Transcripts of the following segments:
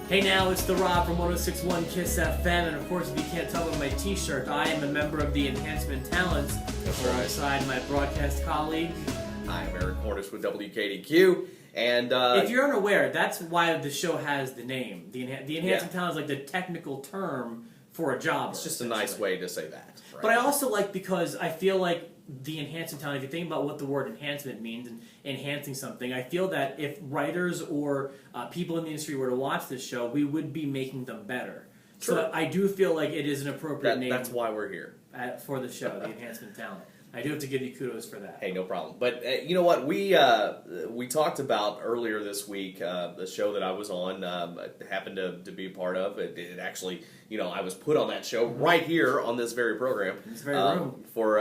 Hey now, it's the Rob from 106.1 KISS FM, and of course, if you can't tell by my t-shirt, I am a member of the Enhancement Talents, alongside my broadcast colleague. Hi, I'm Eric Cornish with WKDQ, and if you're unaware, that's why the show has the name. The Enhancement Talent is like the technical term for a job. It's just a nice way to say that. Right? But I also like, because I feel like the enhancement talent, if you think about what the word enhancement means and enhancing something, I feel that if writers or people in the industry were to watch this show, we would be making them better. Sure. So I do feel like it is an appropriate name. That's why we're here. For the show, the enhancement talent. I do have to give you kudos for that. Hey, no problem. But you know what? We talked about earlier this week, the show that I was on, happened to be a part of. It actually, I was put on that show right here on this very program. This very room. For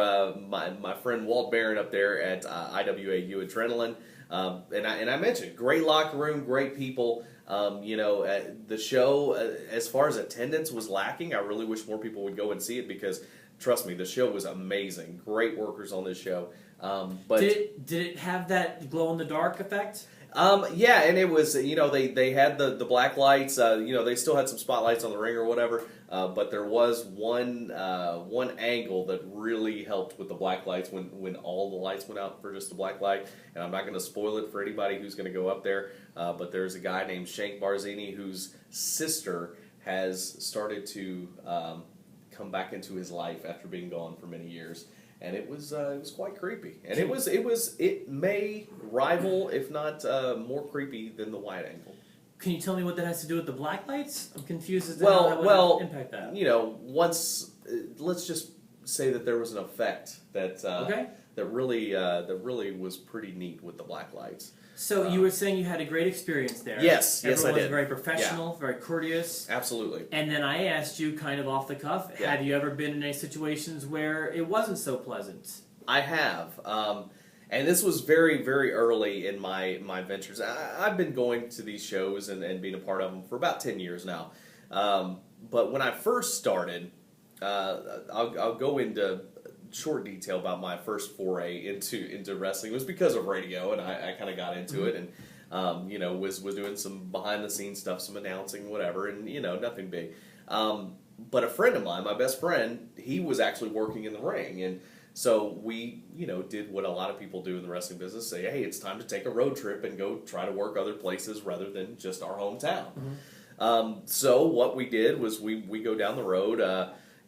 my friend Walt Barron up there at IWAU Adrenaline. And I mentioned, great locker room, great people. The show, as far as attendance was lacking, I really wish more people would go and see it because, trust me, the show was amazing. Great workers on this show. But did it have that glow-in-the-dark effect? Yeah, and it was, they had the black lights. They still had some spotlights on the ring or whatever. But there was one angle that really helped with the black lights when all the lights went out for just the black light. And I'm not going to spoil it for anybody who's going to go up there. But there's a guy named Shank Barzini whose sister has started to come back into his life after being gone for many years. And it was quite creepy, and it may rival, if not more creepy than the wide angle. Can you tell me what that has to do with the black lights? I'm confused as to how that would impact that. Once let's just say that there was an effect that that really was pretty neat with the black lights. So you were saying you had a great experience there. Yes, I Everyone did. was very professional, very courteous. Absolutely. And then I asked you, kind of off the cuff, have you ever been in any situations where it wasn't so pleasant? I have. And this was very, very early in my ventures. I've been going to these shows and being a part of them for about 10 years now. But when I first started, I'll go into short detail about my first foray into wrestling. It was because of radio, and I kind of got into it, and was doing some behind the scenes stuff, some announcing, whatever, and nothing big. But a friend of mine, my best friend, he was actually working in the ring, and so we did what a lot of people do in the wrestling business: say, hey, it's time to take a road trip and go try to work other places rather than just our hometown. So what we did was we go down the road.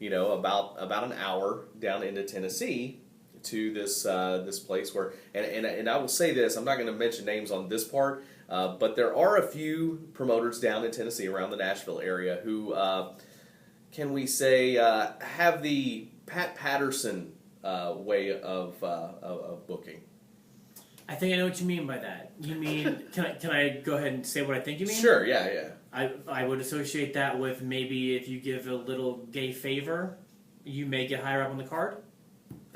About an hour down into Tennessee to this place where, and I will say this, I'm not going to mention names on this part, but there are a few promoters down in Tennessee around the Nashville area who, can we say, have the Pat Patterson way of booking. I think I know what you mean by that. You mean, can I go ahead and say what I think you mean? Sure, yeah. I would associate that with maybe if you give a little gay favor, you may get higher up on the card.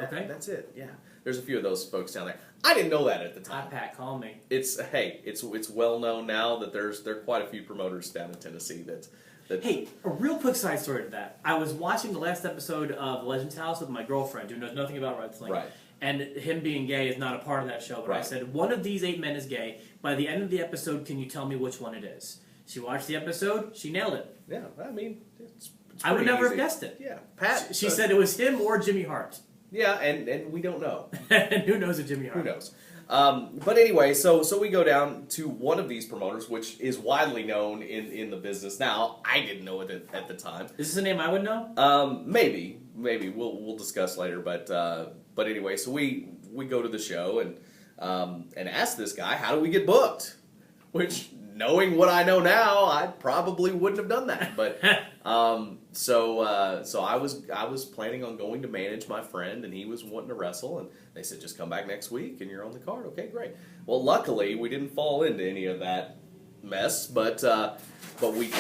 Okay. That's it, yeah. There's a few of those folks down there. I didn't know that at the time. Hi, Pat, call me. It's well known now that there are quite a few promoters down in Tennessee that. Hey, a real quick side story to that. I was watching the last episode of Legends House with my girlfriend who knows nothing about wrestling. Right. And him being gay is not a part of that show. But I said, one of these 8 men is gay. By the end of the episode, can you tell me which one it is? She watched the episode. She nailed it. Yeah, I mean, it's I would never easy. have guessed it. Yeah, Pat. She said it was him or Jimmy Hart. Yeah, and we don't know. And who knows a Jimmy Hart? Who knows? But anyway, so we go down to one of these promoters, which is widely known in the business now. I didn't know it at the time. Is this a name I would know? Maybe we'll discuss later. But anyway, so we go to the show and ask this guy, how do we get booked? Which, knowing what I know now, I probably wouldn't have done that. But so I was planning on going to manage my friend, and he was wanting to wrestle, and they said, just come back next week and you're on the card. Okay, great. Well, luckily we didn't fall into any of that mess, but we.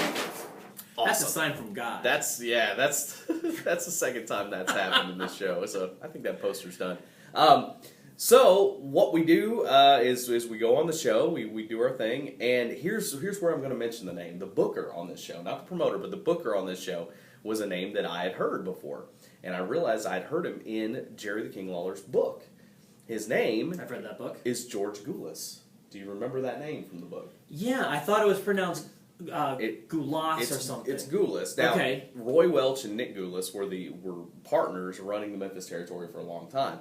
Awesome. That's a sign from God. That's the second time that's happened in this show. So I think that poster's done. So what we do is we go on the show, we do our thing, and here's where I'm going to mention the name. The booker on this show, not the promoter, but the booker on this show was a name that I had heard before, and I realized I'd heard him in Jerry the King Lawler's book. His name I've read that book. Is George Goulas. Do you remember that name from the book? Yeah, I thought it was pronounced Goulas or something. It's Goulas. Now, Okay. Roy Welch and Nick Goulas were partners running the Memphis territory for a long time.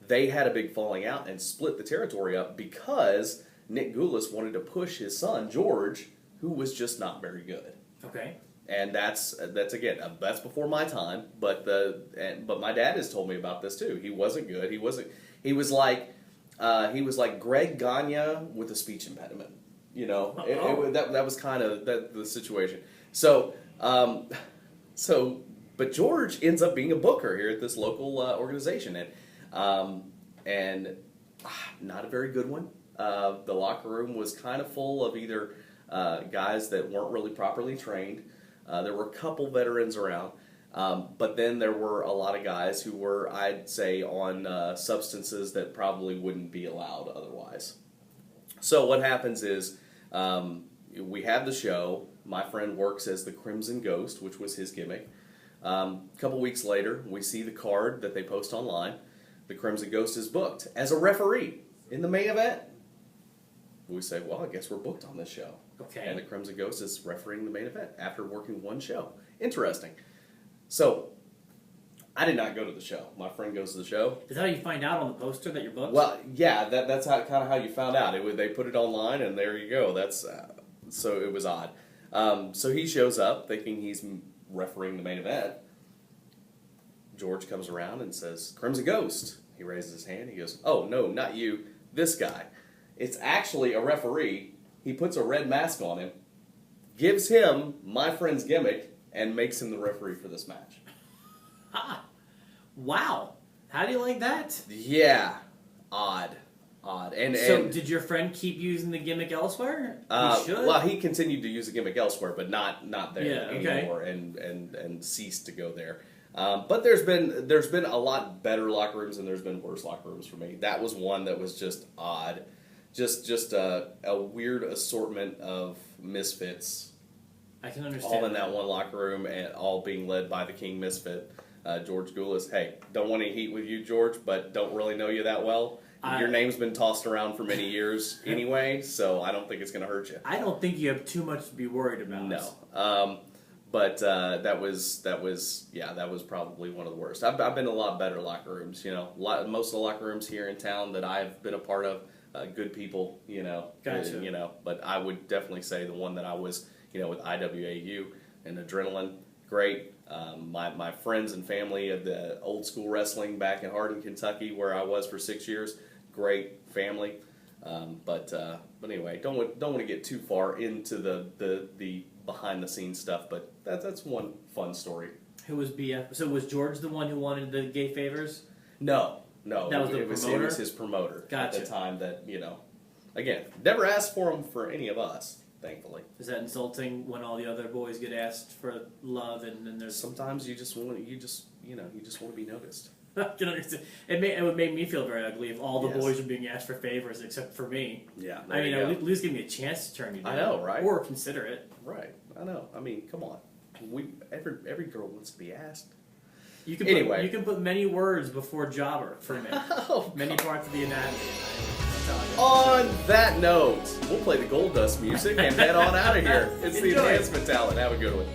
They had a big falling out and split the territory up because Nick Goulas wanted to push his son George, who was just not very good. Okay. And that's again that's before my time, but my dad has told me about this too. He wasn't good. He was like Greg Gagne with a speech impediment. You know, that was kind of the situation. So but George ends up being a booker here at this local organization, and not a very good one. The locker room was kind of full of either guys that weren't really properly trained. There were a couple veterans around, but then there were a lot of guys who were, I'd say, on substances that probably wouldn't be allowed otherwise. So what happens is we have the show. My friend works as the Crimson Ghost, which was his gimmick. A couple weeks later, we see the card that they post online. The Crimson Ghost is booked as a referee in the main event. We say, well, I guess we're booked on this show. Okay. And the Crimson Ghost is refereeing the main event after working one show. Interesting. So, I did not go to the show. My friend goes to the show. Is that how you find out on the poster that you're booked? Well, yeah, that's kind of how you found out. They put it online, and there you go. That's so it was odd. So he shows up thinking he's refereeing the main event. George comes around and says, "Crimson Ghost." He raises his hand. He goes, "Oh no, not you. This guy." It's actually a referee. He puts a red mask on him, gives him my friend's gimmick, and makes him the referee for this match. Ha! Wow. How do you like that? Yeah. Odd. And did your friend keep using the gimmick elsewhere? He should. Well, he continued to use the gimmick elsewhere, but not there anymore, okay. and ceased to go there. But there's been a lot better locker rooms, and there's been worse locker rooms for me. That was one that was just odd. Just a weird assortment of misfits. I can understand. All in that one locker room, and all being led by the King Misfit, George Goulas. Hey, don't want to heat with you, George, but don't really know you that well. Your name's been tossed around for many years anyway, so I don't think it's going to hurt you. I don't think you have too much to be worried about. No. But that was probably one of the worst. I've been in a lot better locker rooms. You know, most of the locker rooms here in town that I've been a part of, good people. You know, gotcha. You know, but I would definitely say the one that I was, you know, with IWAU and Adrenaline, great. My friends and family of the old school wrestling back in Hardin, Kentucky, where I was for 6 years, great family. But anyway, don't want to get too far into the behind the scenes stuff, but that's one fun story. Who was BF? So was George the one who wanted the gay favors? No. That was the promoter? It was his promoter Gotcha. at the time that, you know, again, never asked for him for any of us, thankfully. Is that insulting when all the other boys get asked for love and then there's... Sometimes you just want to be noticed. I can understand. It would make me feel very ugly if all the Yes. boys were being asked for favors except for me. Yeah, I mean, at least give me a chance to turn you down. I know, right? Or consider it. Right, I know. I mean, come on. Every girl wants to be asked. You can Anyway. you can put many words before jobber for me. Oh, many parts of the anatomy. I'm telling you. On that note, we'll play the Gold Dust music and head on out of here. It's the Enjoy. Enhancement Talent. Have a good one.